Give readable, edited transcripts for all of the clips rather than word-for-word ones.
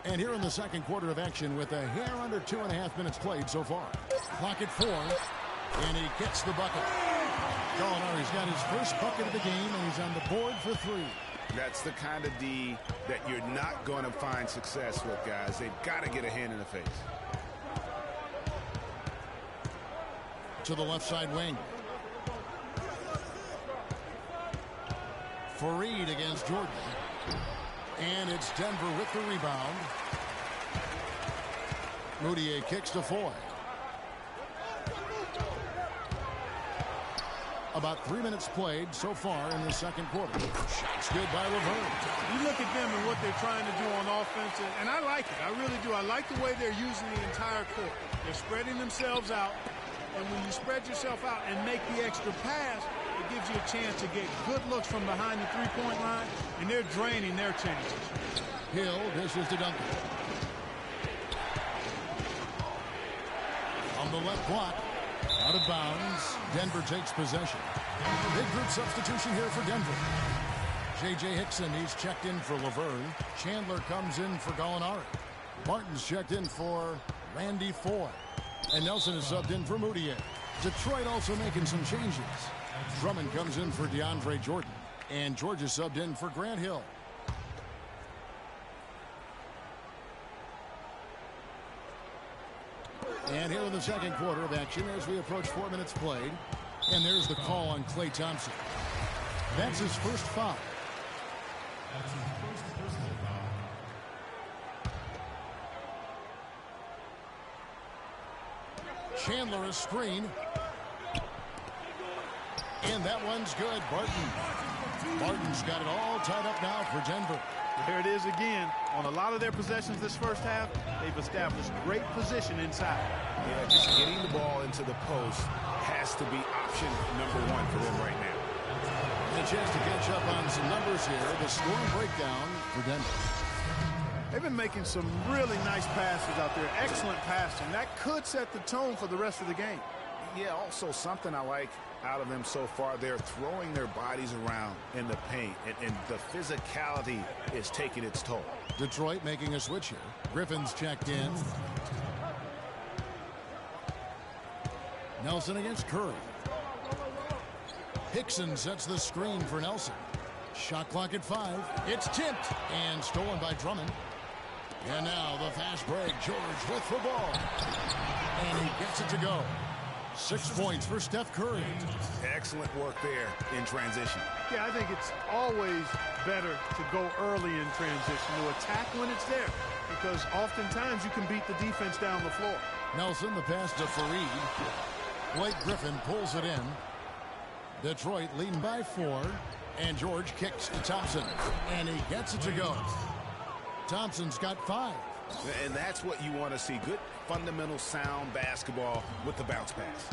And here in the second quarter of action with a hair under 2.5 minutes played so far. Clock at 4, and he gets the bucket. Gallinari's got his first bucket of the game, and he's on the board for 3. That's the kind of D that you're not going to find success with, guys. They've got to get a hand in the face. To the left side wing. Fareed against Jordan. And it's Denver with the rebound. Moutier kicks to Foy. About 3 minutes played so far in the second quarter. Shots good by Laverne. You look at them and what they're trying to do on offense, and I like it. I really do. I like the way they're using the entire court. They're spreading themselves out, and when you spread yourself out and make the extra pass, it gives you a chance to get good looks from behind the three-point line, and they're draining their chances. Hill dishes to Duncan. On the left block. Out of bounds. Denver takes possession. Big group substitution here for Denver. J.J. Hickson, he's checked in for Laverne. Chandler comes in for Gallinari. Martin's checked in for Randy Foy. And Nelson is subbed in for Moutier. Detroit also making some changes. Drummond comes in for DeAndre Jordan. And George is subbed in for Grant Hill. And here in the second quarter of action as we approach 4 minutes played. And there's the call on Klay Thompson. That's his first foul. Chandler a screen. And that one's good. Barton's got it all tied up now for Denver. There it is again. On a lot of their possessions this first half, they've established great position inside. Yeah, just getting the ball into the post has to be option number 1 for them right now. And a chance to catch up on some numbers here. The scoring breakdown for Denver. They've been making some really nice passes out there. Excellent passing. That could set the tone for the rest of the game. Yeah, also something I like out of them so far, they're throwing their bodies around in the paint, and the physicality is taking its toll. Detroit making a switch here. Griffin's checked in. Nelson against Curry. Hickson sets the screen for Nelson. Shot clock at 5. It's tipped and stolen by Drummond. And now the fast break. George with the ball. And he gets it to go. 6 points for Steph Curry. Excellent work there in transition. Yeah, I think it's always better to go early in transition, to attack when it's there, because oftentimes you can beat the defense down the floor. Nelson, the pass to Fareed. Blake Griffin pulls it in. Detroit leading by 4. And George kicks to Thompson. And he gets it to go. Thompson's got 5. And that's what you want to see. Good, fundamental, sound basketball with the bounce pass.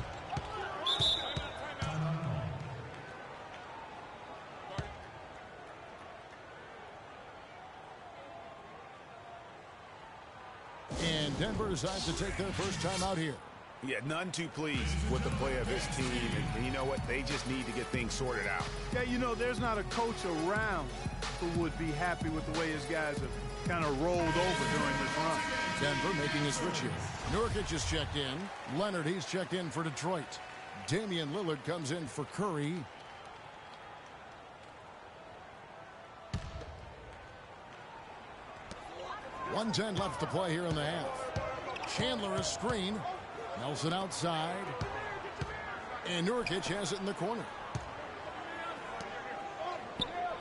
And Denver decides to take their first time out here. Yeah, none too pleased with the play of his team. And you know what? They just need to get things sorted out. Yeah, you know, there's not a coach around who would be happy with the way his guys have kind of rolled over during this run. Denver making a switch here. Nurkic is checked in. Leonard, he's checked in for Detroit. Damian Lillard comes in for Curry. .110 left to play here in the half. Chandler a screen. Nelson outside. And Nurkic has it in the corner.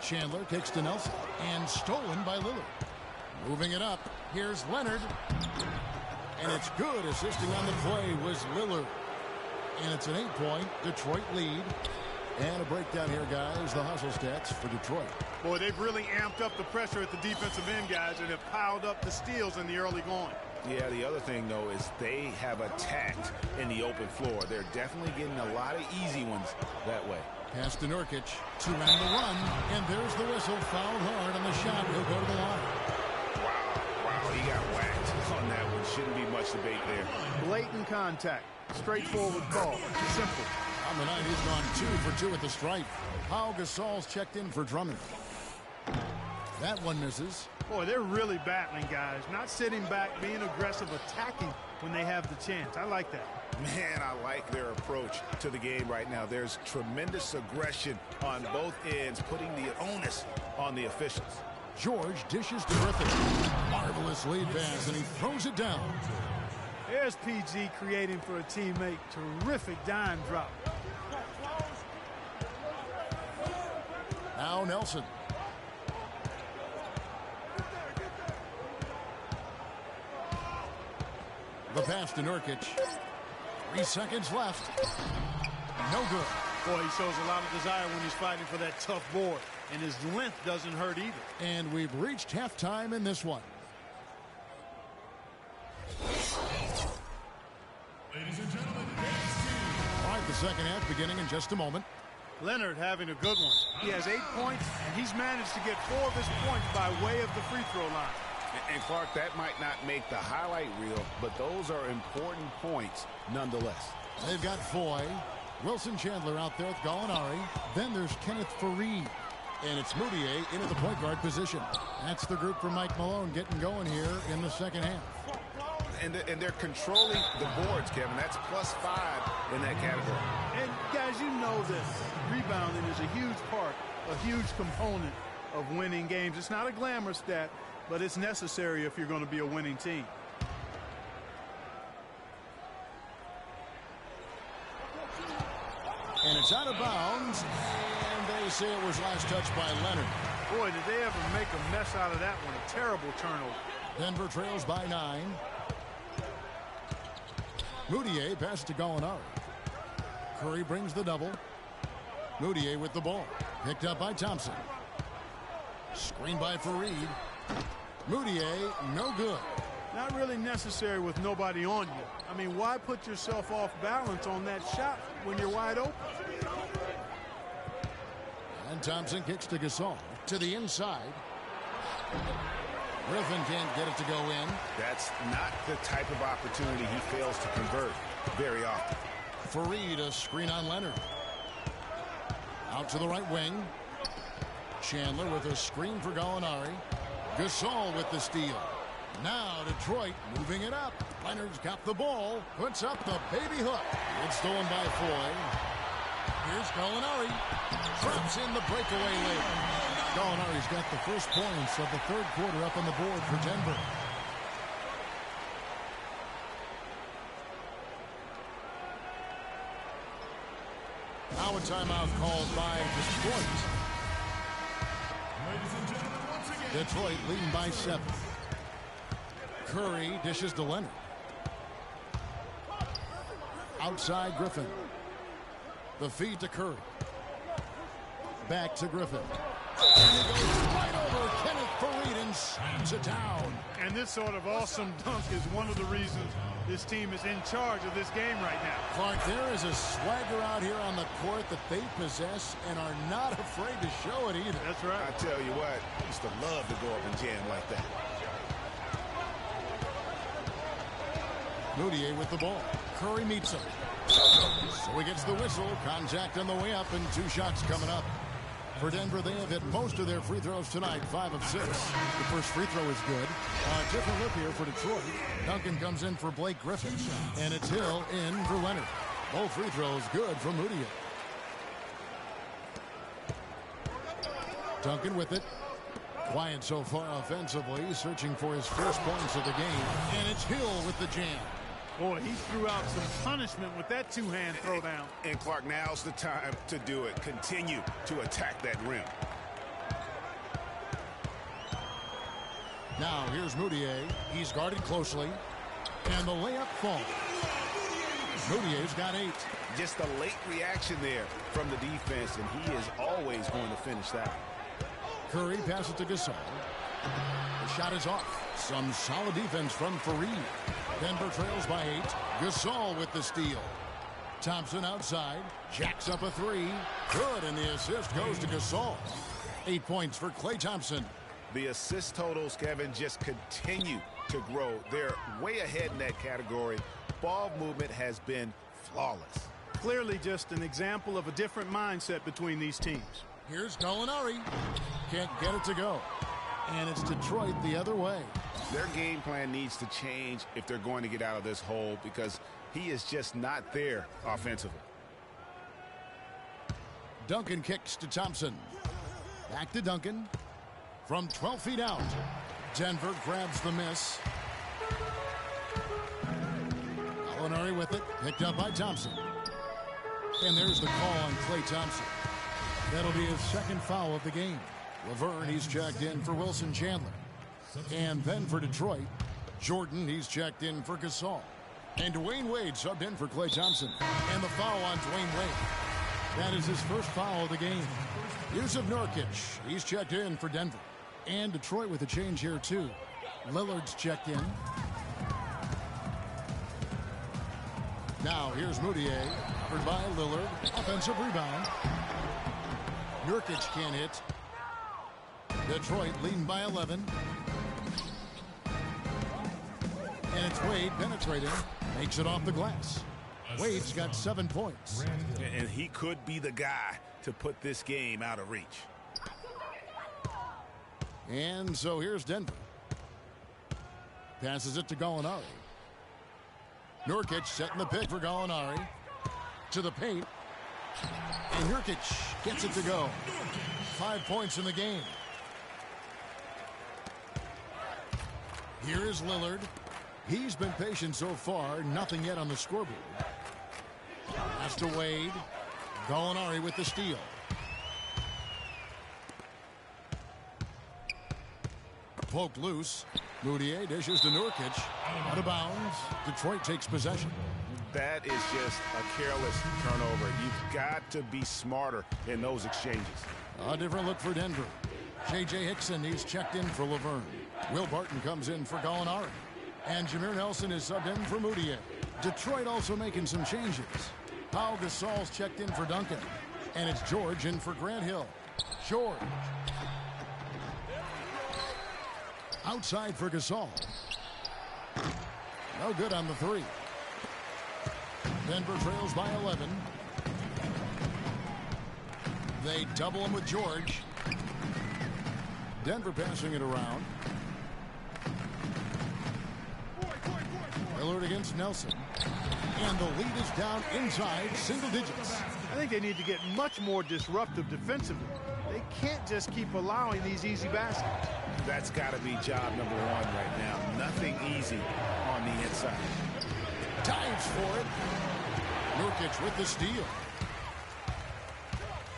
Chandler kicks to Nelson. And stolen by Lillard. Moving it up. Here's Leonard. And it's good. Assisting on the play was Lillard. And it's an 8-point Detroit lead. And a breakdown here, guys. The hustle stats for Detroit. Boy, they've really amped up the pressure at the defensive end, guys, and have piled up the steals in the early going. Yeah, the other thing, though, is they have attacked in the open floor. They're definitely getting a lot of easy ones that way. Pass to Nurkic. 2 on the run. And there's the whistle. Fouled hard on the shot. He'll go to the line. Wow, he got whacked on that one. Shouldn't be much debate there. Blatant contact. Straightforward call. Simple. On the night, he's gone 2 for 2 at the stripe. Pau Gasol's checked in for Drummond. That one misses. Boy, they're really battling, guys. Not sitting back, being aggressive, attacking when they have the chance. I like that. Man, I like their approach to the game right now. There's tremendous aggression on both ends, putting the onus on the officials. George dishes to Griffin. Marvelous lead pass, and he throws it down. There's PG creating for a teammate. Terrific dime drop. Now Nelson. The pass to Nurkic. 3 seconds left. No good. Boy, he shows a lot of desire when he's fighting for that tough board. And his length doesn't hurt either. And we've reached halftime in this one. Ladies and gentlemen, All right, the second half beginning in just a moment. Leonard having a good one. He has 8 points, and he's managed to get 4 of his points by way of the free throw line. And Clark, that might not make the highlight reel, but those are important points nonetheless. They've got Foy, Wilson Chandler out there with Gallinari. Then there's Kenneth Faried. And it's Moutier into the point guard position. That's the group for Mike Malone getting going here in the second half. And they're controlling the boards, Kevin. That's +5 in that category. And, guys, you know this. Rebounding is a huge part, a huge component of winning games. It's not a glamour stat, but it's necessary if you're going to be a winning team. And it's out of bounds. And they say it was last touched by Leonard. Boy, did they ever make a mess out of that one. A terrible turnover. Denver trails by 9. Moutier passes to Gallinari. Curry brings the double. Moutier with the ball. Picked up by Thompson. Screen by Faried. Moutier, no good. Not really necessary with nobody on you. I mean, why put yourself off balance on that shot when you're wide open? And Thompson kicks to Gasol. To the inside. Griffin can't get it to go in. That's not the type of opportunity he fails to convert very often. Faried, a screen on Leonard. Out to the right wing. Chandler with a screen for Gallinari. Gasol with the steal. Now Detroit moving it up. Leonard's got the ball. Puts up the baby hook. It's stolen by Foy. Here's Gallinari. Drops in the breakaway late. Gallinari's got the first points of the third quarter up on the board for Denver. Now a timeout called by Detroit. ladies and gentlemen, once again, Detroit leading by 7. Curry dishes to Leonard. Outside Griffin. The feed to Curry. Back to Griffin. And he goes right over Kenneth Faried and slams it down. And this sort of awesome dunk is one of the reasons this team is in charge of this game right now. Clark, there is a swagger out here on the court that they possess and are not afraid to show it either. That's right. I tell you what, I used to love to go up and jam like that. Moutier with the ball. Curry meets him. So he gets the whistle. Contact on the way up and 2 shots coming up. For Denver, they have hit most of their free throws tonight, 5 of 6. The first free throw is good. A different look here for Detroit. Duncan comes in for Blake Griffin, and it's Hill in for Leonard. Both free throws good from Moutier. Duncan with it. Quiet so far offensively, searching for his first points of the game. And it's Hill with the jam. Boy, he threw out some punishment with that two-hand throwdown. And Clark, now's the time to do it. Continue to attack that rim. Now here's Moutier. He's guarded closely. And the layup falls. Moutier's got 8. Just a late reaction there from the defense, and he is always going to finish that. Curry passes to Gasol. The shot is off. Some solid defense from Faried. Denver trails by 8. Gasol with the steal. Thompson outside. Jacks up a 3. Good, and the assist goes to Gasol. 8 points for Klay Thompson. The assist totals, Kevin, just continue to grow. They're way ahead in that category. Ball movement has been flawless. Clearly just an example of a different mindset between these teams. Here's Gallinari. Can't get it to go. And it's Detroit the other way. Their game plan needs to change if they're going to get out of this hole because he is just not there offensively. Duncan kicks to Thompson. Back to Duncan. From 12 feet out. Denver grabs the miss. Gallinari with it. Picked up by Thompson. And there's the call on Klay Thompson. That'll be his second foul of the game. Laverne, he's checked in for Wilson Chandler. And then for Detroit, Jordan, he's checked in for Gasol. And Dwayne Wade subbed in for Klay Thompson. And the foul on Dwayne Wade. That is his first foul of the game. Yusuf Nurkic, he's checked in for Denver. And Detroit with a change here, too. Lillard's checked in. Now, here's Moutier, covered by Lillard. Offensive rebound. Nurkic can't hit. Detroit leading by 11. And it's Wade penetrating. Makes it off the glass. Wade's got 7 points. And he could be the guy to put this game out of reach. And so here's Denver. Passes it to Gallinari. Nurkic setting the pick for Gallinari. To the paint. And Nurkic gets it to go. 5 points in the game. Here is Lillard. He's been patient so far. Nothing yet on the scoreboard. Pass to Wade. Gallinari with the steal. Poked loose. Moutier dishes to Nurkic. Out of bounds. Detroit takes possession. That is just a careless turnover. You've got to be smarter in those exchanges. A different look for Denver. J.J. Hickson, he's checked in for Laverne. Will Barton comes in for Gallinari. And Jameer Nelson is subbed in for Moutier. Detroit also making some changes. Pau Gasol's checked in for Duncan. And it's George in for Grant Hill. George. Outside for Gasol. No good on the three. Denver trails by 11. They double him with George. Denver passing it around. Lillard against Nelson. And the lead is down inside single digits. I think they need to get much more disruptive defensively. They can't just keep allowing these easy baskets. That's got to be job number one right now. Nothing easy on the inside. Dives for it. Nurkic with the steal.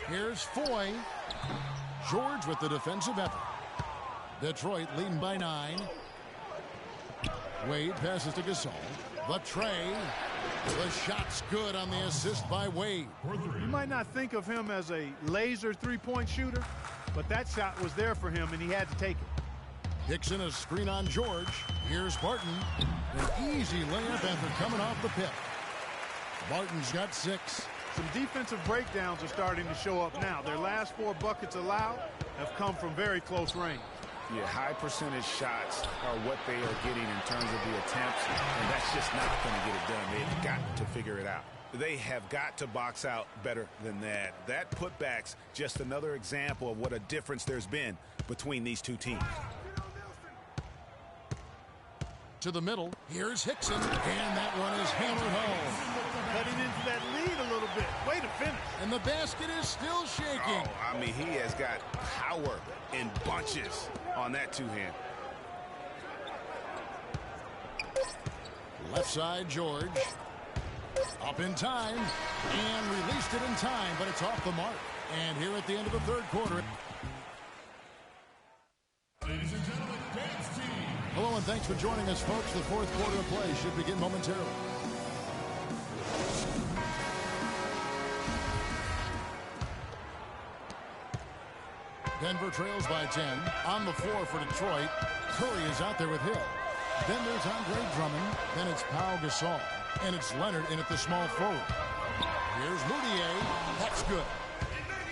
Here's Foy. George with the defensive effort. Detroit leading by 9. Wade passes to Gasol. The tray. The shot's good on the assist by Wade. You might not think of him as a laser three-point shooter, but that shot was there for him, and he had to take it. Dixon a screen on George. Here's Barton. An easy layup after coming off the pick. Barton's got 6. Some defensive breakdowns are starting to show up now. Their last 4 buckets allowed have come from very close range. Yeah, high percentage shots are what they are getting in terms of the attempts, and that's just not going to get it done. They've got to figure it out. They have got to box out better than that. That putback's just another example of what a difference there's been between these two teams. To the middle. Here's Hickson. And that one is hammered home. Cutting into that lead a little bit. Way to finish. And the basket is still shaking. Oh, I mean, he has got power in bunches on that two-hand. Left side, George. Up in time. And released it in time, but it's off the mark. And here at the end of the third quarter. Ladies and gentlemen, dance team. Hello and thanks for joining us, folks. The fourth quarter of play should begin momentarily. Denver trails by 10. On the floor for Detroit. Curry is out there with Hill. Then there's Andre Drummond. Then it's Pau Gasol. And it's Leonard in at the small forward. Here's Moutier. That's good.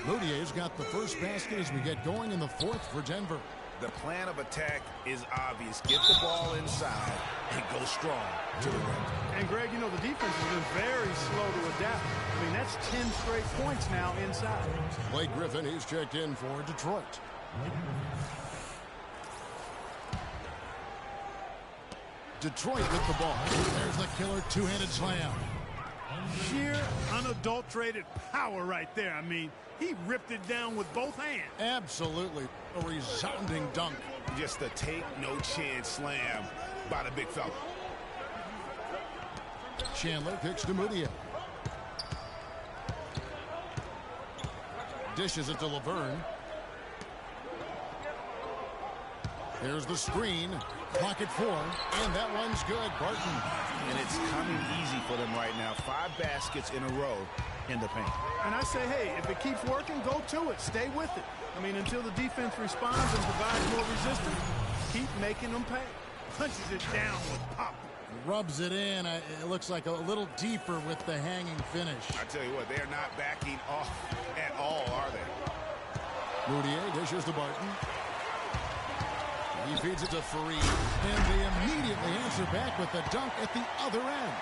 Moutier's got the first basket as we get going in the fourth for Denver. The plan of attack is obvious. Get the ball inside and go strong to the rim. And, Greg, you know, the defense has been very slow to adapt. I mean, that's 10 straight points now inside. Blake Griffin, he's checked in for Detroit. Detroit with the ball. There's the killer two-handed slam. Sheer, unadulterated power right there. I mean, he ripped it down with both hands. Absolutely. A resounding dunk. Just a take-no-chance slam by the big fella. Chandler kicks to Moutier. Dishes it to Laverne. Here's the screen. Clock at 4. And that one's good. Barton. And it's coming easy for them right now. 5 baskets in a row in the paint. And I say, hey, if it keeps working, go to it. Stay with it. I mean, until the defense responds and provides more resistance, keep making them pay. Punches it down with pop. Rubs it in. It looks like a little deeper with the hanging finish. I tell you what, they're not backing off at all, are they? Moutier dishes to Barton. He feeds it to Fareed. And they immediately answer back with the dunk at the other end.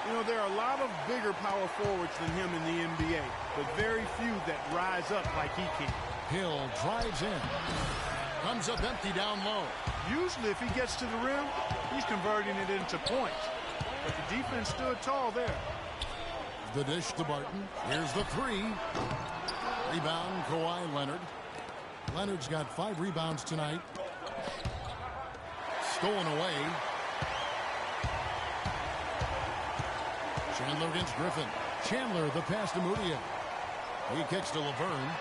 You know, there are a lot of bigger power forwards than him in the NBA, but very few that rise up like he can. Hill drives in. Comes up empty down low. Usually if he gets to the rim, he's converting it into points. But the defense stood tall there. The dish to Barton. Here's the 3. Rebound, Kawhi Leonard. Leonard's got 5 rebounds tonight. Stolen away. Chandler against Griffin. Chandler, the pass to Moutier. He kicks to Laverne.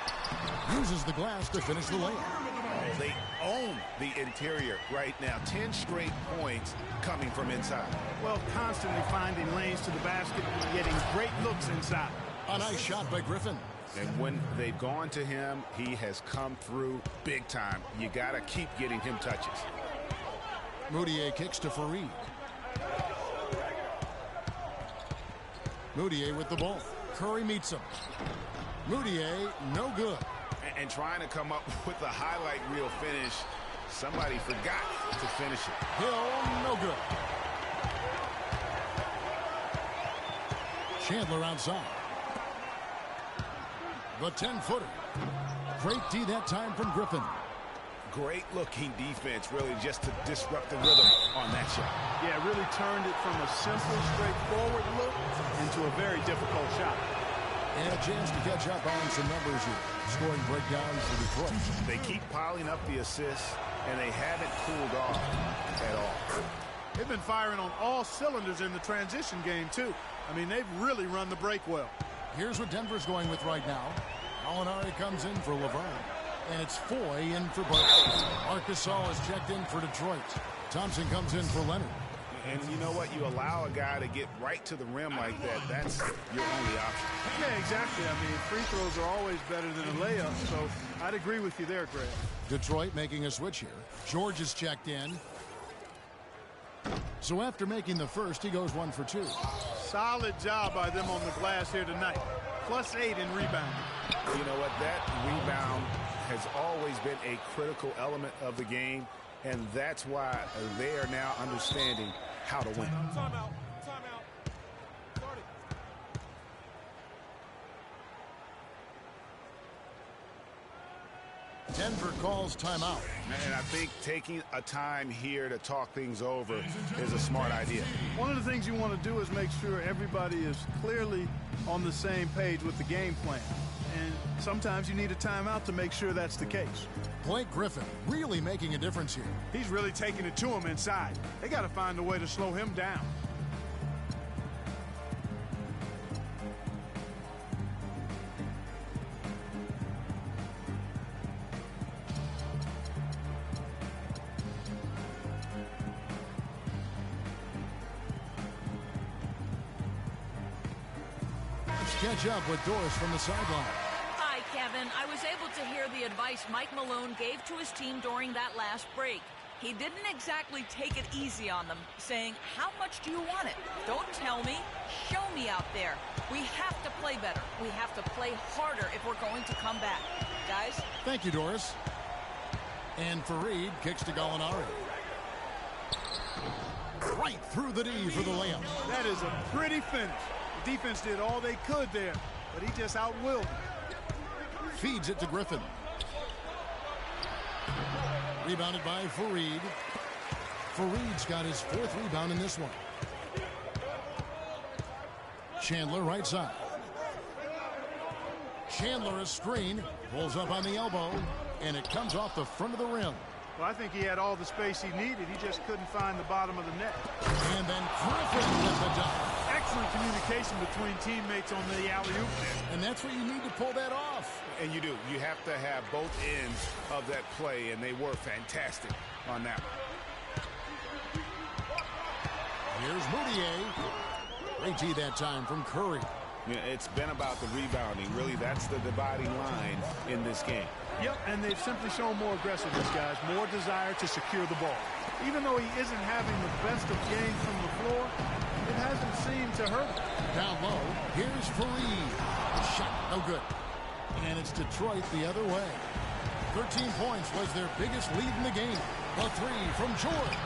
Uses the glass to finish the layup. They own the interior right now. 10 straight points coming from inside. Well, constantly finding lanes to the basket, getting great looks inside. A nice shot by Griffin. And when they've gone to him, he has come through big time. You got to keep getting him touches. Moutier kicks to Fareed. Moutier with the ball. Curry meets him. Moutier, no good. And trying to come up with a highlight reel finish. Somebody forgot to finish it. Hill, no good. Chandler outside. The 10-footer. Great D that time from Griffin. Great looking defense, really, just to disrupt the rhythm on that shot. Yeah, really turned it from a simple, straightforward look into a very difficult shot. And a chance to catch up on some numbers here. Scoring breakdown for Detroit. They keep piling up the assists, and they haven't cooled off at all. They've been firing on all cylinders in the transition game, too. I mean, they've really run the break well. Here's what Denver's going with right now. Molinari comes in for Laverne. And it's Foy in for Barton. Arkansas is checked in for Detroit. Thompson comes in for Leonard. And you know what? You allow a guy to get right to the rim like that. That's your only option. Yeah, exactly. I mean, free throws are always better than a layup, so I'd agree with you there, Greg. Detroit making a switch here. George is checked in. So after making the first, he goes 1 for 2. Solid job by them on the glass here tonight. +8 in rebounding. You know what? That rebound has always been a critical element of the game, and that's why they are now understanding how to win. Timeout. Denver calls timeout. And I think taking a time here to talk things over is a smart idea. One of the things you want to do is make sure everybody is clearly on the same page with the game plan. And sometimes you need a timeout to make sure that's the case. Blake Griffin really making a difference here. He's really taking it to him inside. They got to find a way to slow him down. Catch up with Doris from the sideline. Hi, Kevin. I was able to hear the advice Mike Malone gave to his team during that last break. He didn't exactly take it easy on them, saying, how much do you want it? Don't tell me. Show me out there. We have to play better. We have to play harder if we're going to come back. Guys? Thank you, Doris. And Fareed kicks to Gallinari. Right through the D for the layup. That is a pretty finish. The defense did all they could there, but he just outwilled them. Feeds it to Griffin. Rebounded by Fareed. Fareed's got his 4th rebound in this one. Chandler right side. Chandler a screen, pulls up on the elbow, and it comes off the front of the rim. Well, I think he had all the space he needed. He just couldn't find the bottom of the net. And then Griffin with the dunk. Excellent communication between teammates on the alley-oop. And that's what you need to pull that off. And you do. You have to have both ends of that play, and they were fantastic on that one. Here's Moutier. Great tee that time from Curry. Yeah, it's been about the rebounding. Really, that's the dividing line in this game. Yep, and they've simply shown more aggressiveness, guys. More desire to secure the ball. Even though he isn't having the best of games from the floor, it hasn't seemed to hurt him. Down low, here's Fareed. Shot, no good. And it's Detroit the other way. 13 points was their biggest lead in the game. A 3 from George.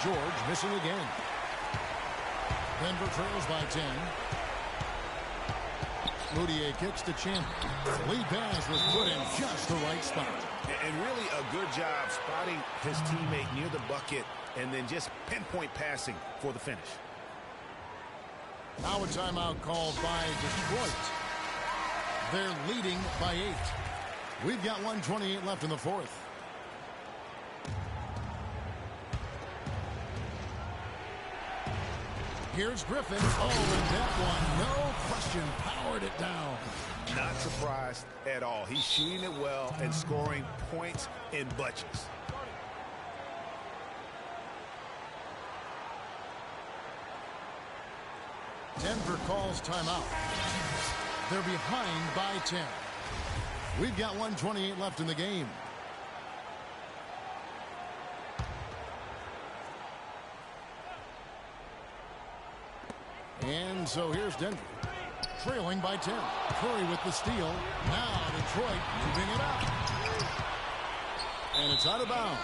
George missing again. Denver trails by 10. Moutier kicks to Chandler. Lead pass was put in just the right spot. And really a good job spotting his teammate near the bucket and then just pinpoint passing for the finish. Now a timeout called by Detroit. They're leading by 8. We've got 1:28 left in the 4th. Here's Griffin. Oh, and that one, no question, powered it down. Not surprised at all. He's shooting it well and scoring points in bunches. Denver calls timeout. They're behind by 10. We've got 1:28 left in the game. And so here's Denver, trailing by 10. Curry with the steal. Now Detroit moving it up. And it's out of bounds.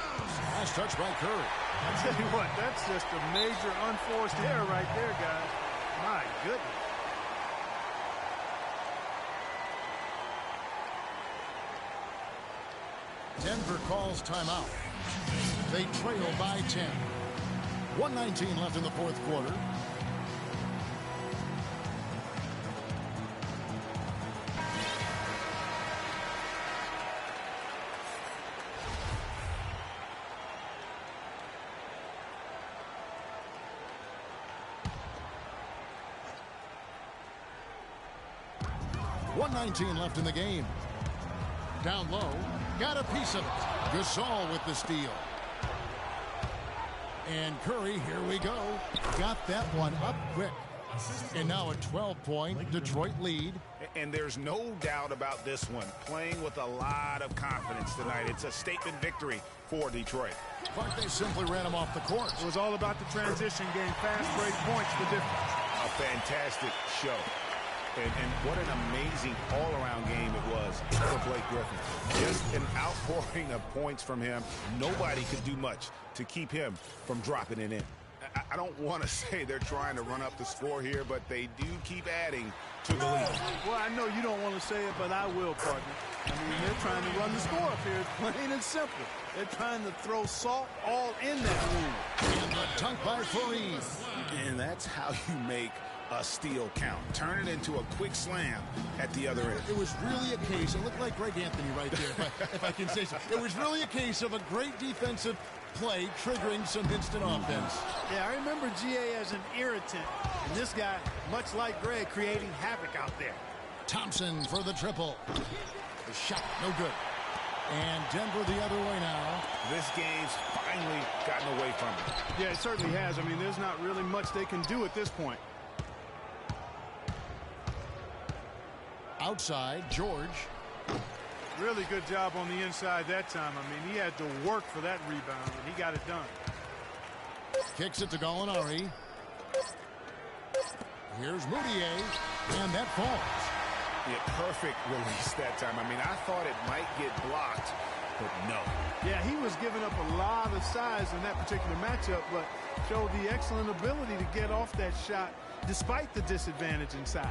Last touch by Curry. I tell you what, that's just a major unforced error right there, guys. My goodness. Denver calls timeout. They trail by 10. 1:19 left in the 4th quarter. .19 left in the game. Down low, got a piece of it. Gasol with the steal. And Curry, here we go. Got that one up quick. And now a 12-point Detroit lead. And there's no doubt about this one. Playing with a lot of confidence tonight. It's a statement victory for Detroit. But they simply ran him off the court. It was all about the transition game. Fast break points, the difference. A fantastic show. And what an amazing all-around game it was for Blake Griffin. Just an outpouring of points from him. Nobody could do much to keep him from dropping it in. I don't want to say they're trying to run up the score here, but they do keep adding to the lead. Well, I know you don't want to say it, but I will, partner. I mean, they're trying to run the score up here, plain and simple. They're trying to throw salt all in that room. And the dunk by Fareed. And that's how you make a steal count. Turn it into a quick slam at the other end. It was really a case, it looked like Greg Anthony right there, if I can say so. It was really a case of a great defensive play triggering some instant offense. Yeah, I remember GA as an irritant. And this guy, much like Greg, creating havoc out there. Thompson for the triple. The shot, no good. And Denver the other way now. This game's finally gotten away from them. Yeah, it certainly has. I mean, there's not really much they can do at this point. Outside, George. Really good job on the inside that time. I mean, he had to work for that rebound, and he got it done. Kicks it to Gallinari. Here's Moutier, and that falls. Yeah, perfect release that time. I mean, I thought it might get blocked, but no. Yeah, he was giving up a lot of size in that particular matchup, but showed the excellent ability to get off that shot despite the disadvantage in size.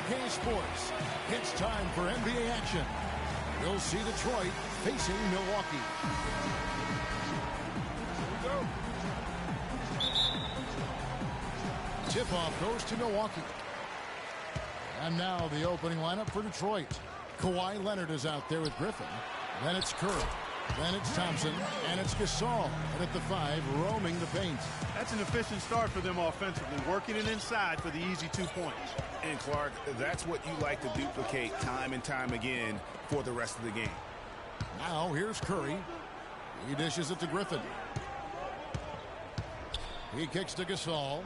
BK Sports. It's time for NBA action. We'll see Detroit facing Milwaukee. Tip-off goes to Milwaukee. And now the opening lineup for Detroit. Kawhi Leonard is out there with Griffin. Then it's Curry. Then it's Thompson. And it's Gasol. And at the 5, roaming the paint. That's an efficient start for them offensively, working it inside for the easy 2 points. And Clark, that's what you like to duplicate time and time again for the rest of the game. Now here's Curry. He dishes it to Griffin. He kicks to Gasol.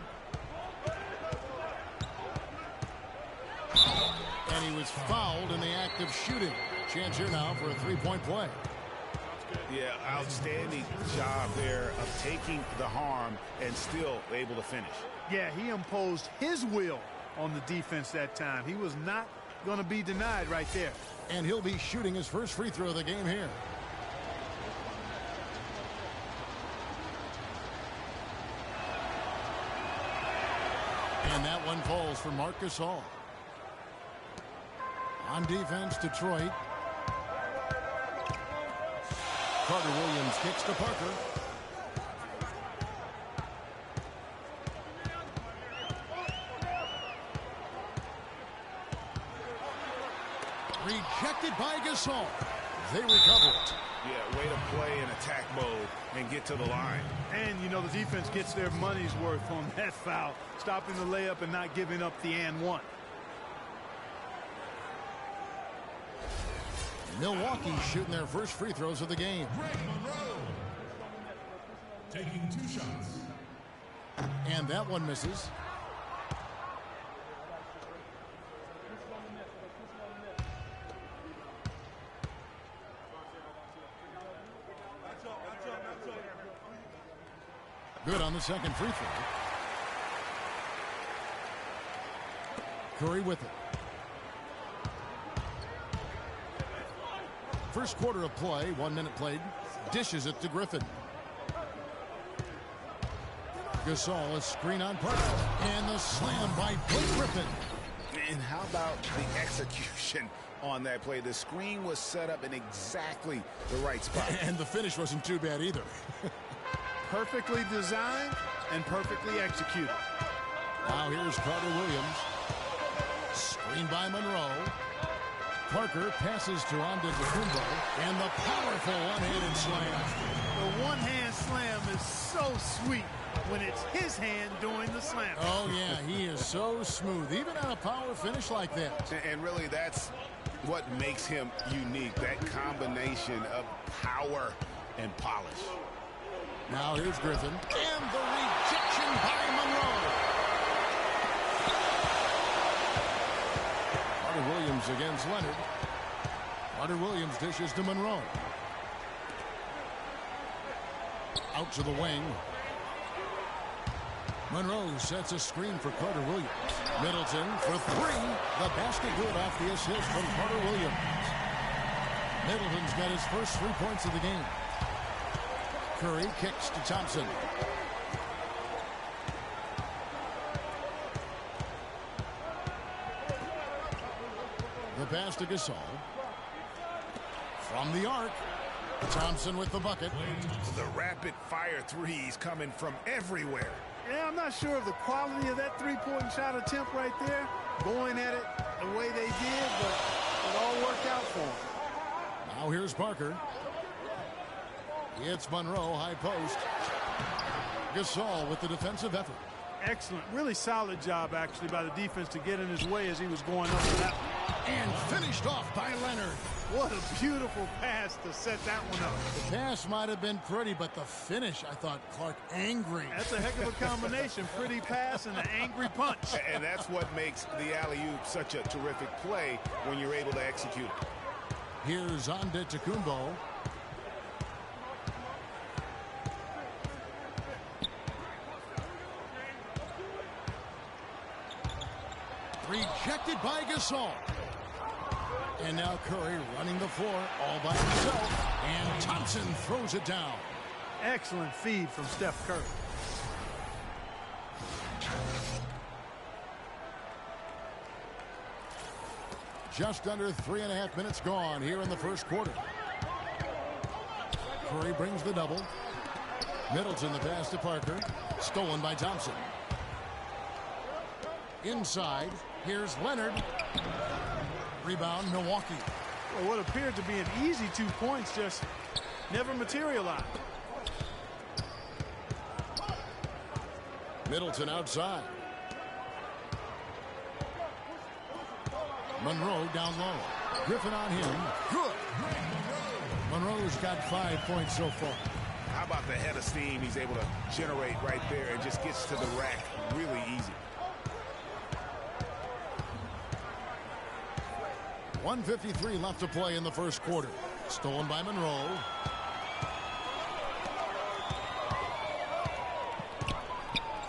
And he was fouled in the act of shooting. Chance here now for a three-point play. Yeah, outstanding job there of taking the harm and still able to finish. Yeah, he imposed his will on the defense that time. He was not going to be denied right there. And he'll be shooting his first free throw of the game here. And that one falls for Marc Gasol. On defense, Detroit. Carter Williams kicks to Parker. Rejected by Gasol. They recover it. Yeah, way to play in attack mode and get to the line. And, you know, the defense gets their money's worth on that foul, stopping the layup and not giving up the and one. Milwaukee shooting their first free throws of the game. Greg Monroe taking 2 shots. And that one misses. Good on the second free throw. Curry with it. First quarter of play, 1 minute played. Dishes it to Griffin. Gasol, a screen on Parker. And the slam by Blake Griffin. And how about the execution on that play? The screen was set up in exactly the right spot. And the finish wasn't too bad either. Perfectly designed and perfectly executed. Now here's Carter Williams. Screen by Monroe. Parker passes to Antetokounmpo, and the powerful one-handed slam. The one-hand slam is so sweet when it's his hand doing the slam. Oh, yeah, he is so smooth, even on a power finish like that. And really, that's what makes him unique, that combination of power and polish. Now here's Griffin, and the rejection by Monroe. Carter Williams against Leonard. Carter Williams dishes to Monroe. Out to the wing. Monroe sets a screen for Carter Williams. Middleton for 3. The basket good off the assist from Carter Williams. Middleton's got his first 3 points of the game. Curry kicks to Thompson. The pass to Gasol. From the arc. Thompson with the bucket. The rapid-fire threes coming from everywhere. Yeah, I'm not sure of the quality of that three-point shot attempt right there. Going at it the way they did, but it all worked out for them. Now here's Parker. It's Monroe, high post. Gasol with the defensive effort. Excellent. Really solid job, actually, by the defense to get in his way as he was going up to that one. And finished off by Leonard. What a beautiful pass to set that one up. The pass might have been pretty, but the finish, I thought, Clark, angry. That's a heck of a combination. Pretty pass and an angry punch. And that's what makes the alley-oop such a terrific play when you're able to execute it. Here's Antetokounmpo. Rejected by Gasol. And now Curry running the floor all by himself. And Thompson throws it down. Excellent feed from Steph Curry. Just under 3.5 minutes gone here in the first quarter. Curry brings the double. Middleton the pass to Parker. Stolen by Thompson. Inside. Here's Leonard. Rebound, Milwaukee. Well, what appeared to be an easy 2 points just never materialized. Middleton outside. Monroe down low. Griffin on him. Good. Monroe's got 5 points so far. How about the head of steam he's able to generate right there and just gets to the rack really easy. 1:53 left to play in the first quarter. Stolen by Monroe.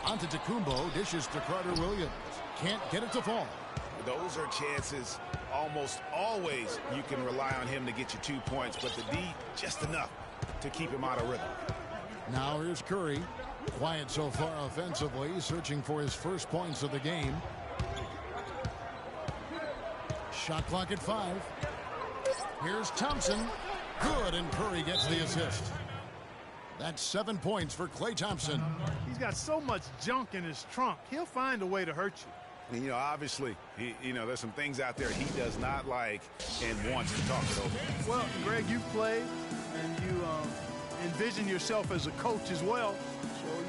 Antetokounmpo dishes to Carter Williams. Can't get it to fall. Those are chances almost always you can rely on him to get you 2 points, but the D just enough to keep him out of rhythm. Now here's Curry. Quiet so far offensively, searching for his first points of the game. Shot clock at 5. Here's Thompson. Good, and Curry gets the assist. That's 7 points for Klay Thompson. He's got so much junk in his trunk. He'll find a way to hurt you. And, obviously, there's some things out there he does not like and wants to talk it over. Well, Greg, you've played, and you envision yourself as a coach as well.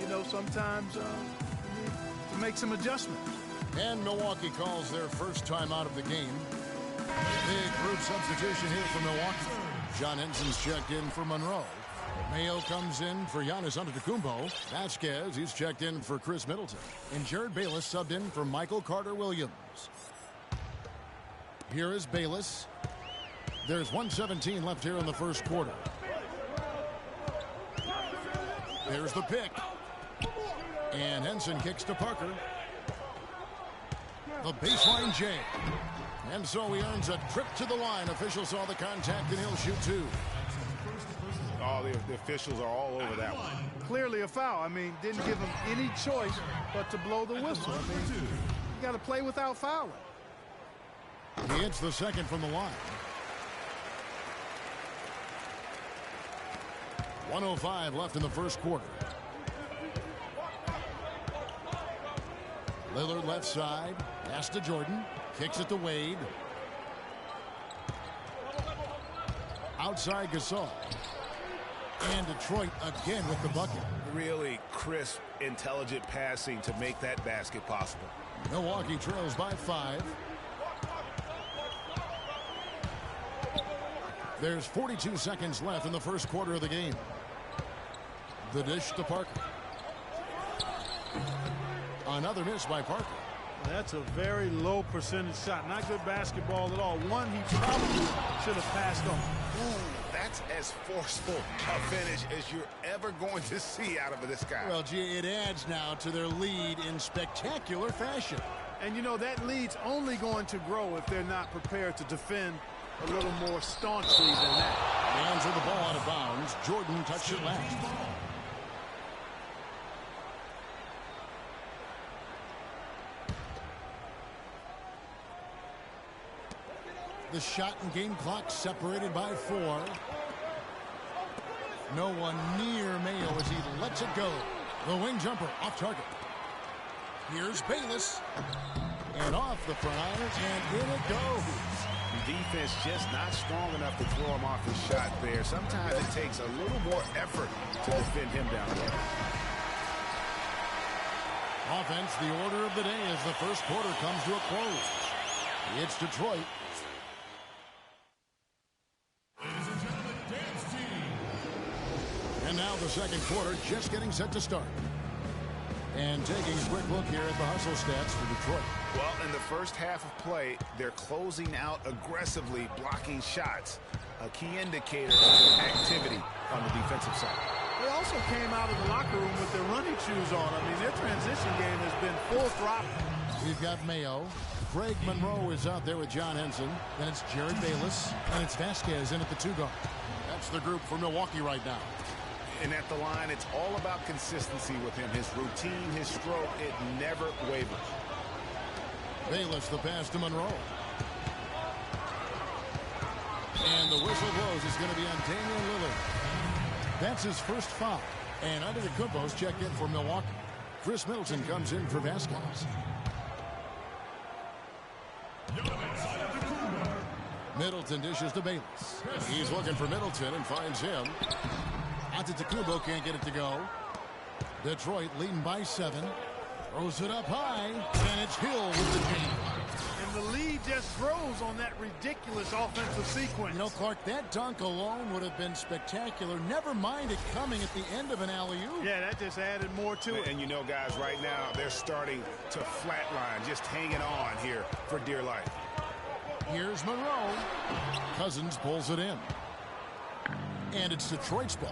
So, sometimes you need to make some adjustments. And Milwaukee calls their first time out of the game. Big group substitution here for Milwaukee. John Henson's checked in for Monroe. Mayo comes in for Giannis Antetokounmpo. Vasquez, he's checked in for Chris Middleton. And Jared Bayless subbed in for Michael Carter Williams. Here is Bayless. There's 1:17 left here in the first quarter. There's the pick. And Henson kicks to Parker. The baseline J. And so he earns a trip to the line. Official saw the contact and he'll shoot 2. Oh, the officials are all over that one. Clearly a foul. I mean, didn't give him any choice but to blow the whistle. I mean, you got to play without fouling. He hits the second from the line. 1:05 left in the first quarter. Lillard left side. Pass to Jordan. Kicks it to Wade. Outside Gasol. And Detroit again with the bucket. Really crisp, intelligent passing to make that basket possible. Milwaukee trails by 5. There's 42 seconds left in the first quarter of the game. The dish to Parker. Another miss by Parker. That's a very low percentage shot. Not good basketball at all. One he probably should have passed on. Ooh, that's as forceful a finish as you're ever going to see out of this guy. Well, gee, it adds now to their lead in spectacular fashion. And, that lead's only going to grow if they're not prepared to defend a little more staunchly than that. Hands of the ball out of bounds. Jordan touched it last. The shot and game clock separated by 4. No one near Mayo as he lets it go. The wing jumper off target. Here's Bayless. And off the front iron, and in it goes. The defense just not strong enough to throw him off his shot there. Sometimes it takes a little more effort to defend him down there. Offense, the order of the day as the first quarter comes to a close. It's Detroit. And now the second quarter just getting set to start. And taking a quick look here at the hustle stats for Detroit. Well, in the first half of play, they're closing out aggressively, blocking shots. A key indicator of activity on the defensive side. They also came out of the locker room with their running shoes on. I mean, their transition game has been full throttle. We've got Mayo. Greg Monroe is out there with John Henson. Then it's Jared Bayless. And it's Vasquez in at the 2 guard. That's the group for Milwaukee right now. And at the line, it's all about consistency with him. His routine, his stroke, it never wavers. Bayless the pass to Monroe. And the whistle blows. It's going to be on Damian Lillard. That's his first foul. And Antetokounmpo's checked in for Milwaukee. Chris Middleton comes in for Vasquez. Middleton dishes to Bayless. He's looking for Middleton and finds him. Antetokounmpo can't get it to go. Detroit leading by 7. Throws it up high, and it's Hill with the game. And the lead just grows on that ridiculous offensive sequence. You know, Clark, that dunk alone would have been spectacular. Never mind it coming at the end of an alley-oop. Yeah, that just added more to it. And you know, guys, right now they're starting to flatline, just hanging on here for dear life. Here's Monroe. Cousins pulls it in. And it's Detroit's ball.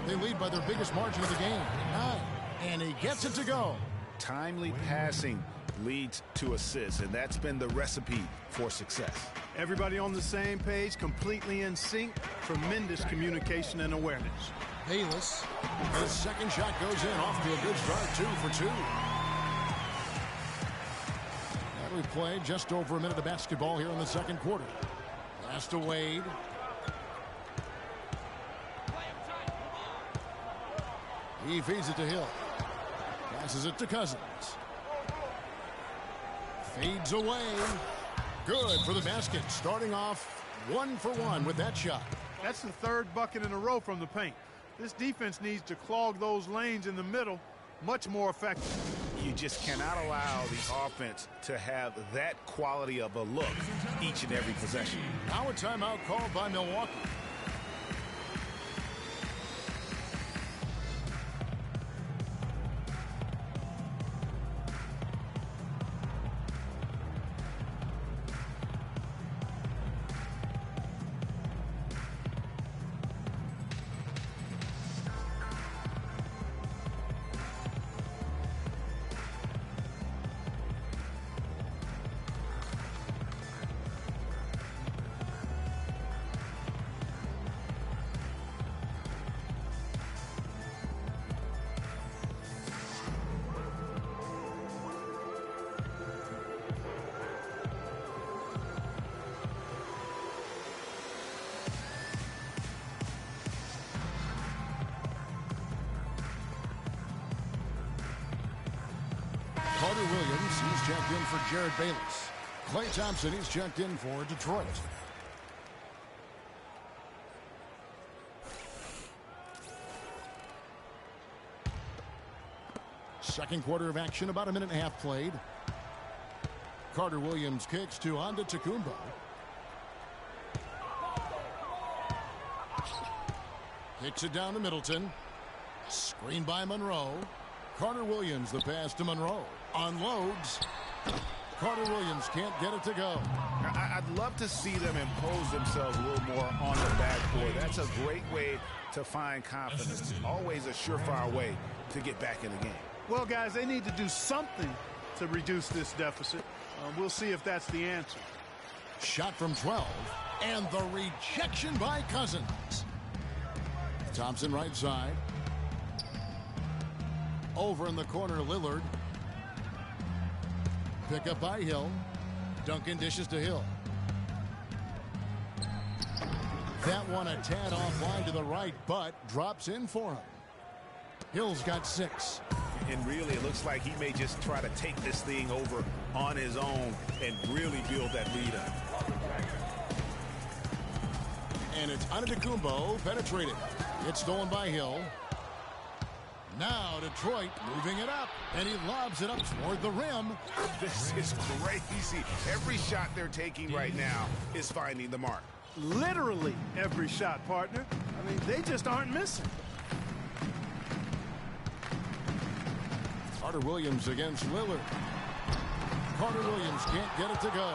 They lead by their biggest margin of the game, 9. And he gets it to go. Timely passing leads to assists, and that's been the recipe for success. Everybody on the same page, completely in sync. Tremendous communication and awareness. Bayless. His second shot goes in, off to a good start, 2 for 2. And we played just over a minute of basketball here in the second quarter. Pass to Wade. He feeds it to Hill. Passes it to Cousins. Fades away. Good for the basket. Starting off 1 for 1 with that shot. That's the third bucket in a row from the paint. This defense needs to clog those lanes in the middle much more effective. You just cannot allow the offense to have that quality of a look each and every possession. Now a timeout called by Milwaukee. Carter Williams, he's checked in for Jared Bayless. Klay Thompson, he's checked in for Detroit. Second quarter of action, about a minute and a half played. Carter Williams kicks to Antetokounmpo. Kicks it down to Middleton. Screen by Monroe. Carter Williams, the pass to Monroe. Unloads. Carter Williams can't get it to go. I'd love to see them impose themselves a little more on the backcourt. That's a great way to find confidence. Always a surefire way to get back in the game. Well, guys, they need to do something to reduce this deficit. We'll see if that's the answer. Shot from 12. And the rejection by Cousins. Thompson right side. Over in the corner, Lillard. Pick up by Hill. Duncan dishes to Hill. That one a tad offline to the right, but drops in for him. Hill's got 6. And really, it looks like he may just try to take this thing over on his own and really build that lead up. And it's Antetokounmpo penetrated. It's stolen by Hill. Now Detroit moving it up, and he lobs it up toward the rim. This is crazy. Every shot they're taking right now is finding the mark. Literally every shot, partner. I mean, they just aren't missing. Carter Williams against Lillard. Carter Williams can't get it to go.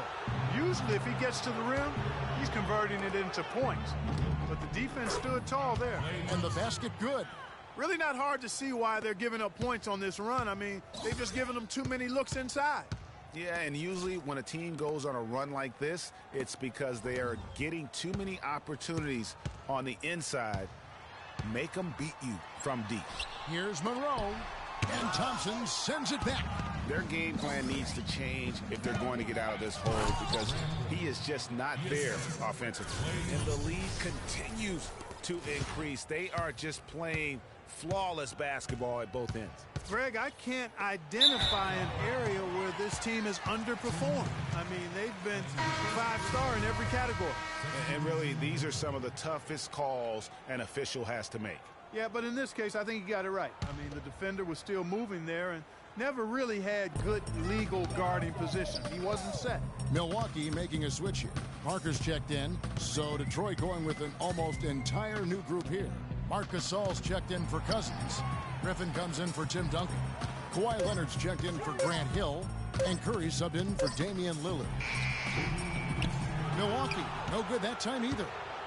Usually if he gets to the rim, he's converting it into points. But the defense stood tall there. And the basket good. Really not hard to see why they're giving up points on this run. I mean, they've just given them too many looks inside. Yeah, and usually when a team goes on a run like this, it's because they are getting too many opportunities on the inside. Make them beat you from deep. Here's Monroe. And Thompson sends it back. Their game plan needs to change if they're going to get out of this hole, because he is just not there offensively. And the lead continues to increase. They are just playing flawless basketball at both ends. Greg, I can't identify an area where this team has underperformed. I mean, they've been 5-star in every category. And really, these are some of the toughest calls an official has to make. Yeah, but in this case, I think he got it right. I mean, the defender was still moving there and never really had good legal guarding position. He wasn't set. Milwaukee making a switch here. Parker's checked in, so Detroit going with an almost entire new group here. Marc Gasol's checked in for Cousins. Griffin comes in for Tim Duncan. Kawhi Leonard's checked in for Grant Hill. And Curry subbed in for Damian Lillard. Milwaukee, no good that time either.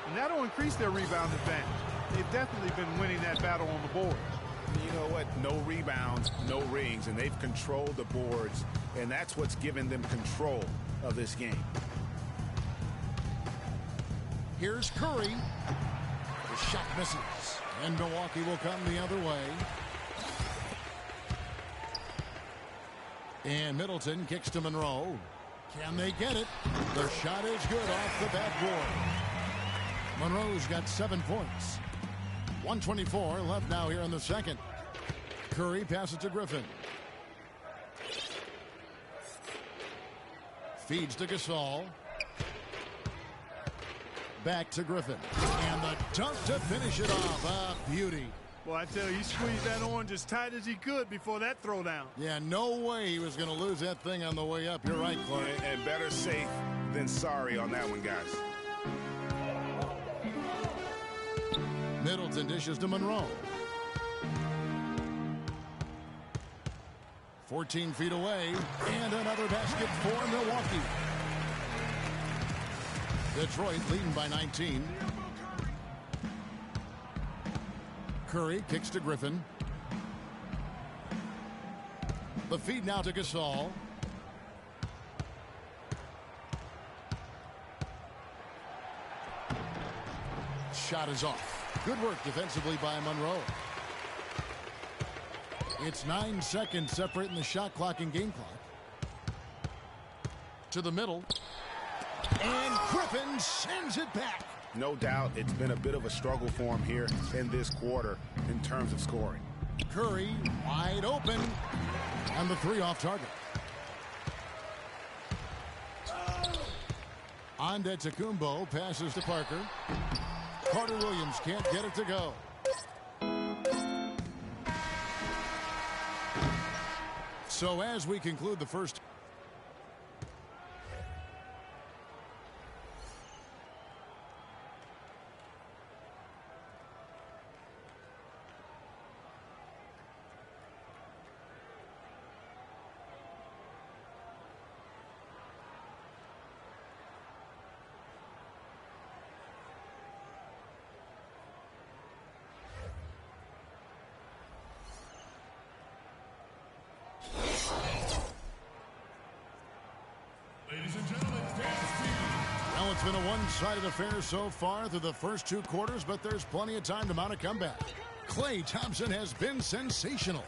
And that'll increase their rebound advantage. They've definitely been winning that battle on the board. You know what? No rebounds, no rings, and they've controlled the boards, and that's what's given them control of this game. Here's Curry. The shot misses, and Milwaukee will come the other way. And Middleton kicks to Monroe. Can they get it? The shot is good off the backboard. Monroe's got 7 points. 1:24 left now here in the second. Curry passes to Griffin. Feeds to Gasol. Back to Griffin. And the dunk to finish it off. A beauty. Well, I tell you, he squeezed that orange as tight as he could before that throwdown. Yeah, no way he was going to lose that thing on the way up. You're right, Clark. And better safe than sorry on that one, guys. Middleton dishes to Monroe. 14 feet away, and another basket for Milwaukee. Detroit leading by 19. Curry kicks to Griffin. The feed now to Gasol. Shot is off. Good work defensively by Monroe. It's 9 seconds separating the shot clock and game clock. To the middle. And Griffin sends it back. No doubt it's been a bit of a struggle for him here in this quarter in terms of scoring. Curry wide open. And the 3 off target. Antetokounmpo passes to Parker. Carter Williams can't get it to go. So as we conclude the first. Ladies and gentlemen, dance team. Well, it's been a one-sided affair so far through the first 2 quarters, but there's plenty of time to mount a comeback. Klay Thompson has been sensational.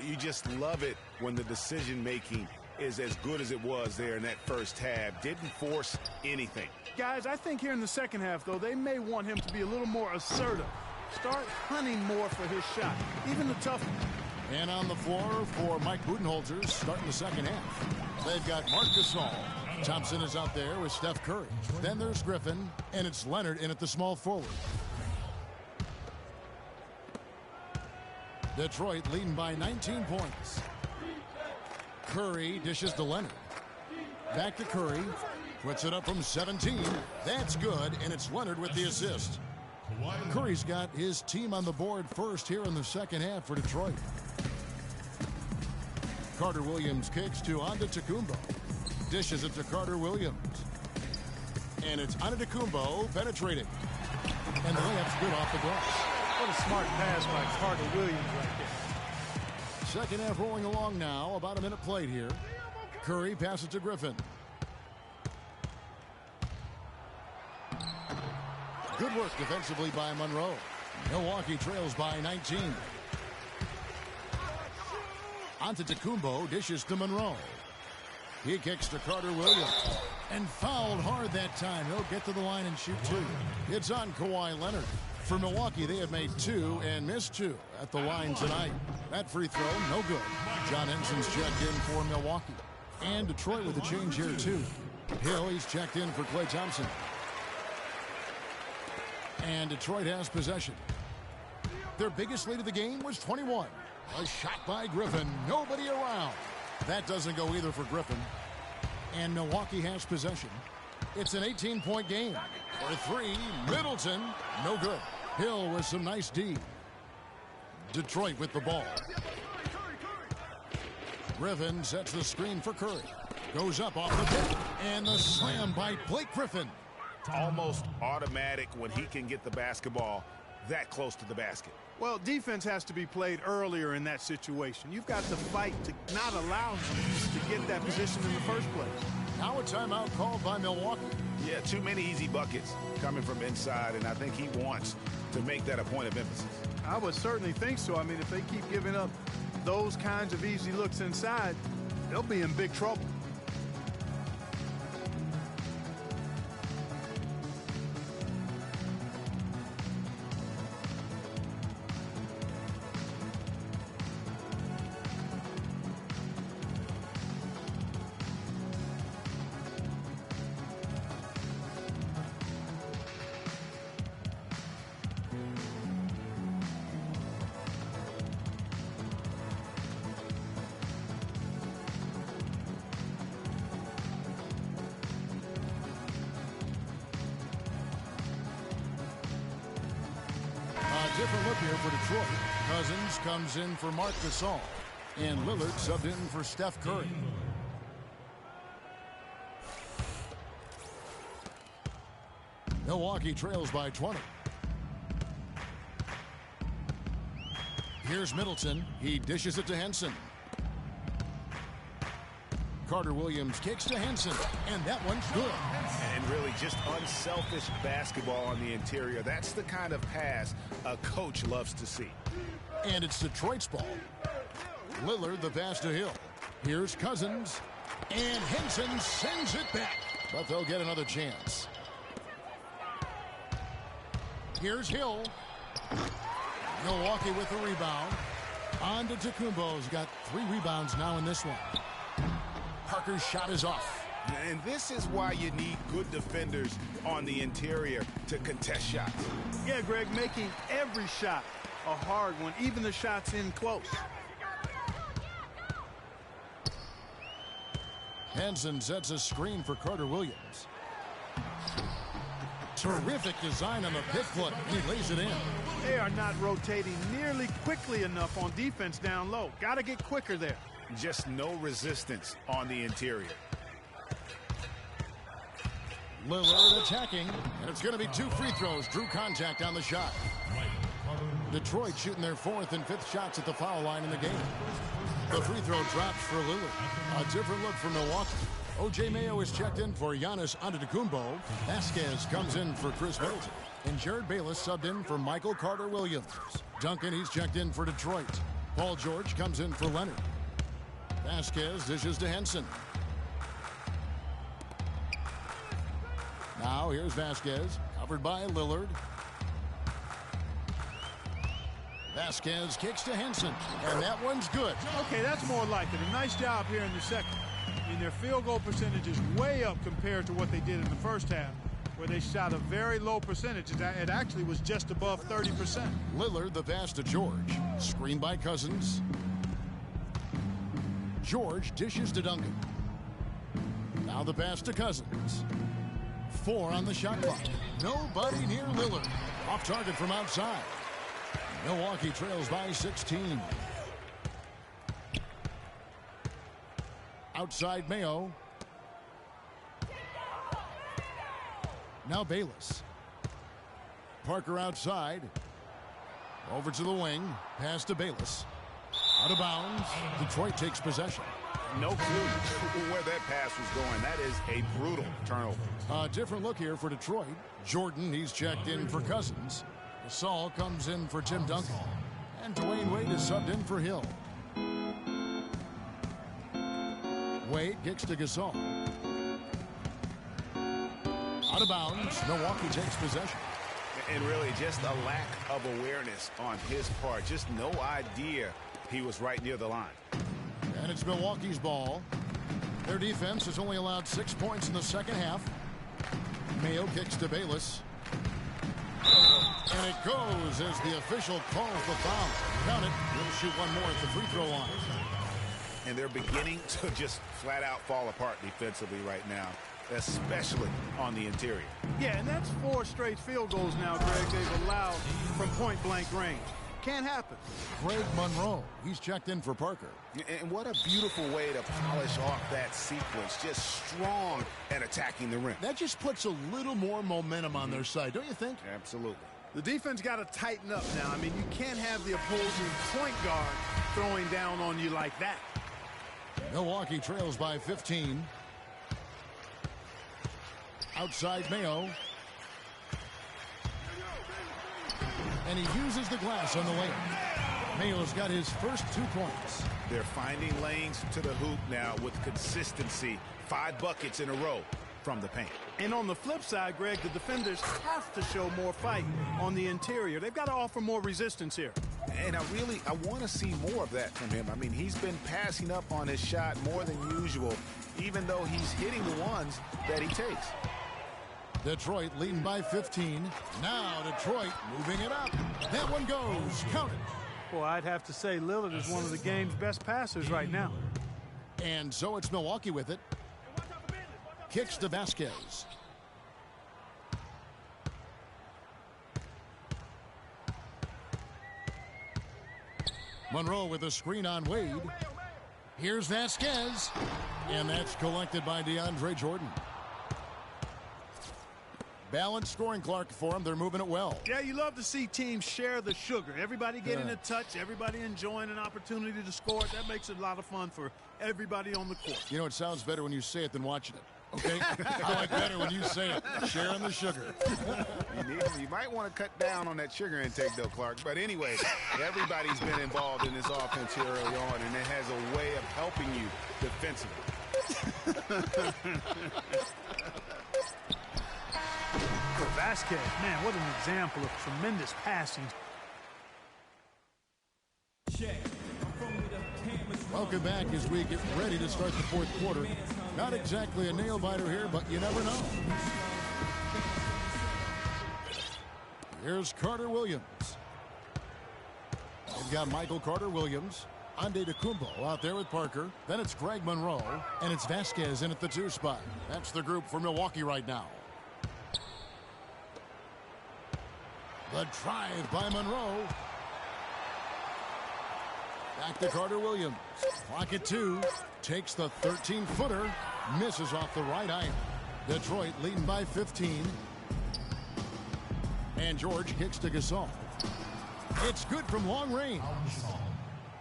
You just love it when the decision-making is as good as it was there in that first half. Didn't force anything. Guys, I think here in the second half, though, they may want him to be a little more assertive. Start hunting more for his shot, even the tough one. And on the floor for Mike Budenholzer starting the second half. They've got Marc Gasol. Thompson is out there with Steph Curry. Then there's Griffin, and it's Leonard in at the small forward. Detroit leading by 19 points. Curry dishes to Leonard. Back to Curry. Puts it up from 17. That's good, and it's Leonard with the assist. Curry's got his team on the board first here in the second half for Detroit. Carter Williams kicks to Antetokounmpo. Dishes it to Carter Williams. And it's Antetokounmpo penetrating. And the layup's good off the glass. What a smart pass by Carter Williams right there. Second half rolling along now. About a minute played here. Curry passes to Griffin. Good work defensively by Monroe. Milwaukee trails by 19. Antetokounmpo dishes to Monroe. He kicks to Carter Williams. And fouled hard that time. He'll get to the line and shoot 2. It's on Kawhi Leonard. For Milwaukee, they have made 2 and missed 2 at the line tonight. That free throw, no good. John Henson's checked in for Milwaukee. And Detroit with a change here, too. Hill, he's checked in for Klay Thompson. And Detroit has possession. Their biggest lead of the game was 21. A shot by Griffin. Nobody around. That doesn't go either for Griffin. And Milwaukee has possession. It's an 18-point game. For 3, Middleton, no good. Hill with some nice D. Detroit with the ball. Griffin sets the screen for Curry. Goes up off the pick. And the slam by Blake Griffin. Almost automatic when he can get the basketball that close to the basket. Well, defense has to be played earlier in that situation. You've got to fight to not allow him to get that position in the first place. Now a timeout called by Milwaukee. Yeah, too many easy buckets coming from inside, and I think he wants to make that a point of emphasis. I would certainly think so. I mean, if they keep giving up those kinds of easy looks inside, they'll be in big trouble. Different look here for Detroit. Cousins comes in for Marc Gasol. And Lillard subbed in for Steph Curry. Milwaukee trails by 20. Here's Middleton. He dishes it to Henson. Carter Williams kicks to Henson, and that one's good. And really just unselfish basketball on the interior. That's the kind of pass a coach loves to see. And it's Detroit's ball. Lillard the pass to Hill. Here's Cousins, and Henson sends it back. But they'll get another chance. Here's Hill. Milwaukee with the rebound. Antetokounmpo's got 3 rebounds now in this one. Parker's shot is off. And this is why you need good defenders on the interior to contest shots. Yeah, Greg, making every shot a hard one, even the shots in close. Henson sets a screen for Carter Williams. Terrific design on the pick foot. He lays it in. They are not rotating nearly quickly enough on defense down low. Got to get quicker there. Just no resistance on the interior. Lillard attacking, and it's going to be 2 free throws. Drew contact on the shot. Detroit shooting their 4th and 5th shots at the foul line in the game. The free throw drops for Lillard. A different look for Milwaukee. O.J. Mayo is checked in for Giannis Antetokounmpo. Vasquez comes in for Chris Middleton. And Jared Bayless subbed in for Michael Carter Williams. Duncan, he's checked in for Detroit. Paul George comes in for Leonard. Vasquez dishes to Henson. Now here's Vasquez, covered by Lillard. Vasquez kicks to Henson, and that one's good. Okay, that's more like it. A nice job here in the second. I mean, their field goal percentage is way up compared to what they did in the first half, where they shot a very low percentage. It actually was just above 30%. Lillard the pass to George. Screen by Cousins. George dishes to Duncan. Now the pass to Cousins. 4 on the shot clock. Nobody near Lillard. Off target from outside. Milwaukee trails by 16. Outside Mayo. Now Bayless. Parker outside. Over to the wing. Pass to Bayless. Out of bounds. Detroit takes possession. No clue where that pass was going. That is a brutal turnover. A different look here for Detroit. Jordan, he's checked in for Cousins. Gasol comes in for Tim Duncan. And Dwayne Wade is subbed in for Hill. Wade kicks to Gasol. Out of bounds. Milwaukee takes possession. And really just a lack of awareness on his part. Just no idea he was right near the line. And it's Milwaukee's ball. Their defense has only allowed 6 points in the second half. Mayo kicks to Bayless. And it goes as the official calls the foul. Count it. He'll shoot one more at the free throw line. And they're beginning to just flat out fall apart defensively right now, especially on the interior. Yeah, and that's 4 straight field goals now, Greg, they've allowed from point-blank range. Can't happen. Greg Monroe, he's checked in for Parker. And what a beautiful way to polish off that sequence. Just strong and attacking the rim. That just puts a little more momentum on their side, don't you think? Absolutely. The defense got to tighten up now. I mean, you can't have the opposing point guard throwing down on you like that. Milwaukee trails by 15. Outside Mayo. And he uses the glass on the layup. Mayo's got his first 2 points. They're finding lanes to the hoop now with consistency. 5 buckets in a row from the paint. And on the flip side, Greg, the defenders have to show more fight on the interior. They've got to offer more resistance here. And I want to see more of that from him. I mean, he's been passing up on his shot more than usual, even though he's hitting the ones that he takes. Detroit leading by 15. Now Detroit moving it up. That one goes. Count it. Well, I'd have to say Lillard is one of the game's best passers right now. And so it's Milwaukee with it. Kicks to Vasquez. Monroe with a screen on Wade. Here's Vasquez. And that's collected by DeAndre Jordan. Balanced scoring, Clark, for them. They're moving it well. Yeah, you love to see teams share the sugar. Everybody getting a touch, everybody enjoying an opportunity to score. That makes it a lot of fun for everybody on the court. You know, it sounds better when you say it than watching it. Okay? I like better when you say it. Sharing the sugar. You might want to cut down on that sugar intake, though, Clark. But anyway, everybody's been involved in this offense here early on, and it has a way of helping you defensively. Vasquez, man, what an example of tremendous passing. Welcome back as we get ready to start the fourth quarter. Not exactly a nail-biter here, but you never know. Here's Carter Williams. We've got Michael Carter Williams. Antetokounmpo out there with Parker. Then it's Greg Monroe. And it's Vasquez in at the 2 spot. That's the group for Milwaukee right now. The drive by Monroe. Back to Carter Williams. Clock at 2. Takes the 13-footer. Misses off the right iron. Detroit leading by 15. And George kicks to Gasol. It's good from long range.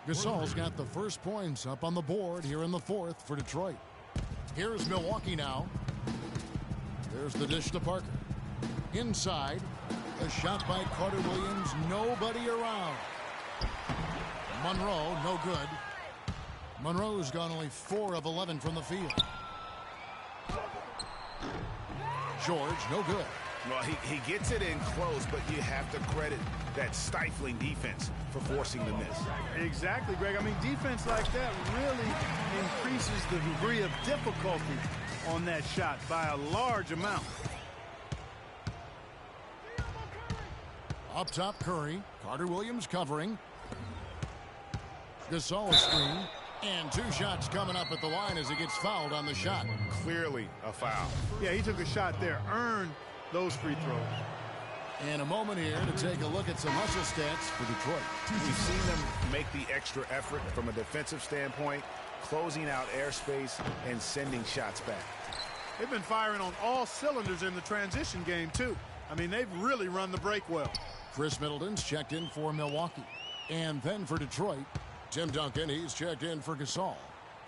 Gasol's got the first points up on the board here in the fourth for Detroit. Here's Milwaukee now. There's the dish to Parker. Inside. A shot by Carter Williams. Nobody around. Monroe, no good. Monroe's gone only 4 of 11 from the field. George, no good. Well, he gets it in close, but you have to credit that stifling defense for forcing the miss. Exactly, Greg. I mean, defense like that really increases the degree of difficulty on that shot by a large amount. Up top, Curry. Carter Williams covering. Gasol screen. And 2 shots coming up at the line as he gets fouled on the shot. Clearly a foul. Yeah, he took a shot there. Earned those free throws. And a moment here to take a look at some hustle stats for Detroit. We've seen them make the extra effort from a defensive standpoint, closing out airspace and sending shots back. They've been firing on all cylinders in the transition game, too. I mean, they've really run the break well. Chris Middleton's checked in for Milwaukee. And then for Detroit, Tim Duncan, he's checked in for Gasol.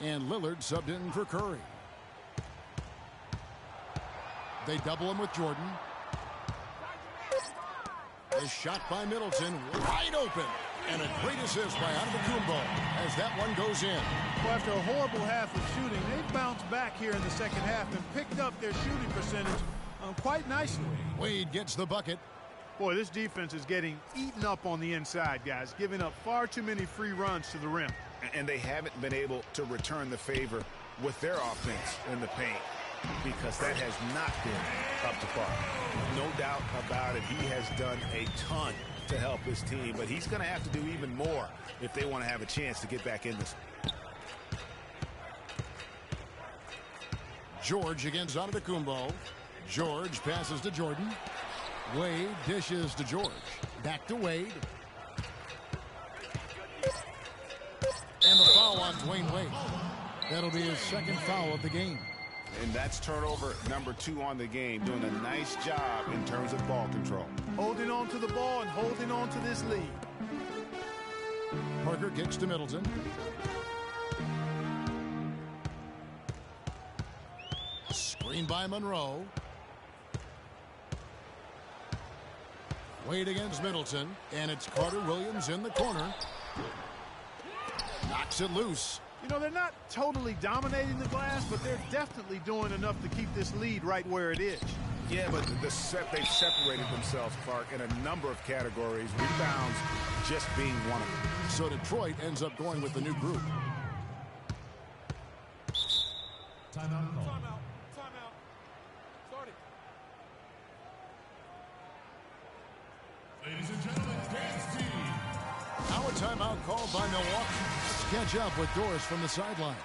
And Lillard subbed in for Curry. They double him with Jordan. A shot by Middleton, wide open. And a great assist by Antetokounmpo as that one goes in. Well, after a horrible half of shooting, they bounced back here in the second half and picked up their shooting percentage quite nicely. Wade gets the bucket. Boy, this defense is getting eaten up on the inside, guys, giving up far too many free runs to the rim. And they haven't been able to return the favor with their offense in the paint because that has not been up to par. No doubt about it. He has done a ton to help his team, but he's going to have to do even more if they want to have a chance to get back in this. George against Antetokounmpo. George passes to Jordan. Wade dishes to George. Back to Wade. And the foul on Dwayne Wade. That'll be his second foul of the game. And that's turnover number 2 on the game, doing a nice job in terms of ball control. Holding on to the ball and holding on to this lead. Parker kicks to Middleton. Screen by Monroe. Wade against Middleton, and it's Carter Williams in the corner. Knocks it loose. You know, they're not totally dominating the glass, but they're definitely doing enough to keep this lead right where it is. Yeah, but they've separated themselves, Clark, in a number of categories. Rebounds just being one of them. So Detroit ends up going with the new group. Timeout call. Timeout. Starting. Ladies and gentlemen, dance team. Now a timeout called by Milwaukee. Let's catch up with Doris from the sideline.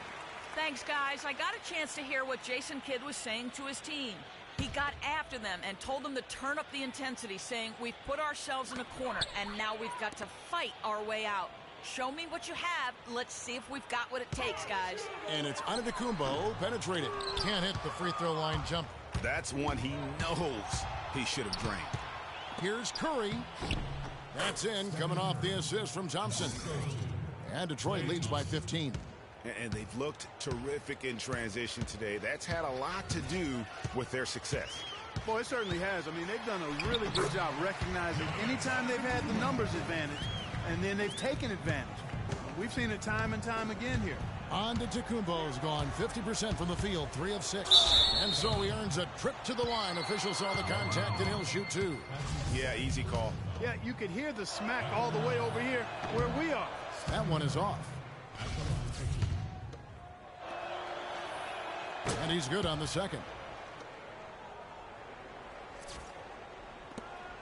Thanks, guys. I got a chance to hear what Jason Kidd was saying to his team. He got after them and told them to turn up the intensity, saying, we've put ourselves in a corner, and now we've got to fight our way out. Show me what you have. Let's see if we've got what it takes, guys. And it's Antetokounmpo penetrated. Can't hit the free throw line jump. That's one he knows he should have drained. Here's Curry. That's in, coming off the assist from Thompson. And Detroit leads by 15. And they've looked terrific in transition today. That's had a lot to do with their success. Boy, it certainly has. I mean, they've done a really good job recognizing anytime they've had the numbers advantage, and then they've taken advantage. We've seen it time and time again here. Antetokounmpo's gone 50% from the field, 3 of 6. And so he earns a trip to the line. Officials saw the contact, and he'll shoot 2. Yeah, easy call. Yeah, you could hear the smack all the way over here where we are. That one is off. And he's good on the second.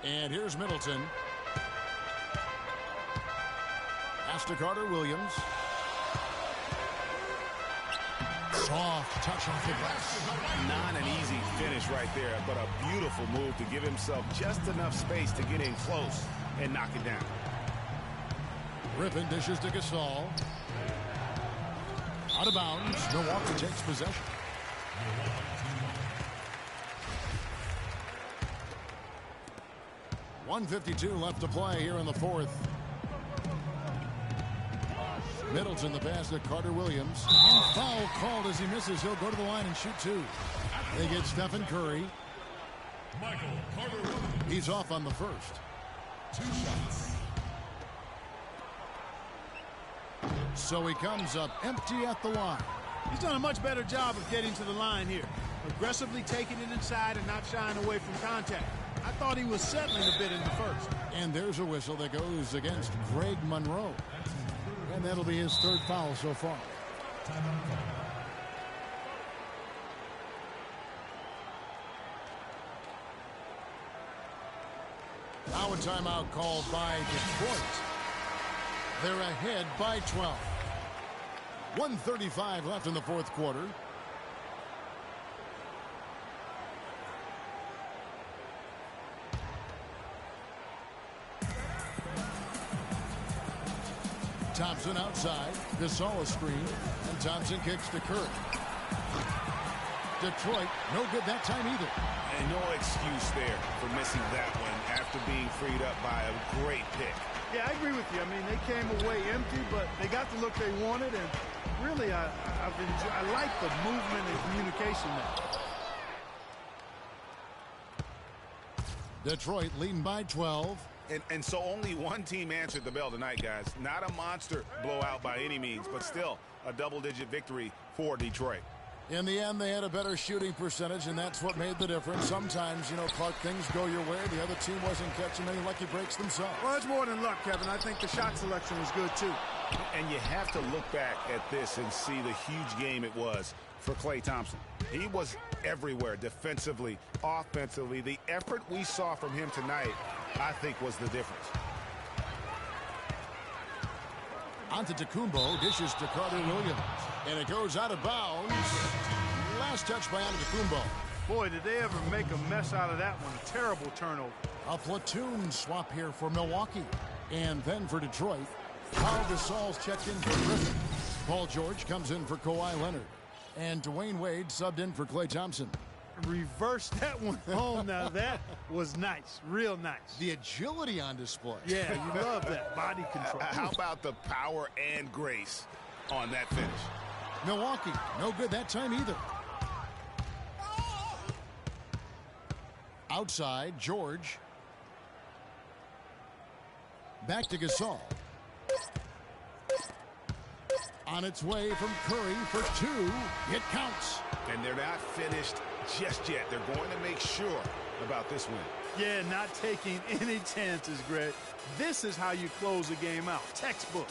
And here's Middleton. Pass to Carter Williams. Soft touch off the glass. Not an easy finish right there, but a beautiful move to give himself just enough space to get in close and knock it down. Griffin dishes to Gasol. Out of bounds. Milwaukee takes possession. .152 left to play here in the fourth. Middleton the pass to Carter Williams. And foul called as he misses. He'll go to the line and shoot 2. They get Stephen Curry. Michael Carter Williams. He's off on the first. 2 shots. So he comes up empty at the line. He's done a much better job of getting to the line here. Aggressively taking it inside and not shying away from contact. I thought he was settling a bit in the first. And there's a whistle that goes against Greg Monroe. And that'll be his 3rd foul so far. Timeout call. Now a timeout called by Detroit. They're ahead by 12. 1:35 left in the fourth quarter. Thompson outside. Gasol a screen. And Thompson kicks to Curry. Detroit, no good that time either. And no excuse there for missing that one after being freed up by a great pick. Yeah, I agree with you. I mean, they came away empty, but they got the look they wanted, and really, I like the movement and communication there. Detroit leading by 12. And so only one team answered the bell tonight, guys. Not a monster blowout by any means, but still a double-digit victory for Detroit. In the end, they had a better shooting percentage, and that's what made the difference. Sometimes, Clark, things go your way. The other team wasn't catching many lucky breaks themselves. Well, it's more than luck, Kevin. I think the shot selection was good, too. And you have to look back at this and see the huge game it was for Klay Thompson. He was everywhere, defensively, offensively. The effort we saw from him tonight, I think, was the difference. Antetokounmpo dishes to Carter Williams, and it goes out of bounds. Last touch by Antetokounmpo. Boy, did they ever make a mess out of that one. A terrible turnover. A platoon swap here for Milwaukee. And then for Detroit, Paul Gasol's checked in for Griffin. Paul George comes in for Kawhi Leonard. And Dwayne Wade subbed in for Klay Thompson. Reverse that one home. Now that was nice, real nice. The agility on display. Yeah, you love that body control. How about the power and grace on that finish? Milwaukee, no good that time either. Outside, George. Back to Gasol. On its way from Curry for two. It counts. And they're not finished just yet. They're going to make sure about this win. Yeah, not taking any chances, Greg. This is how you close a game out. Textbook.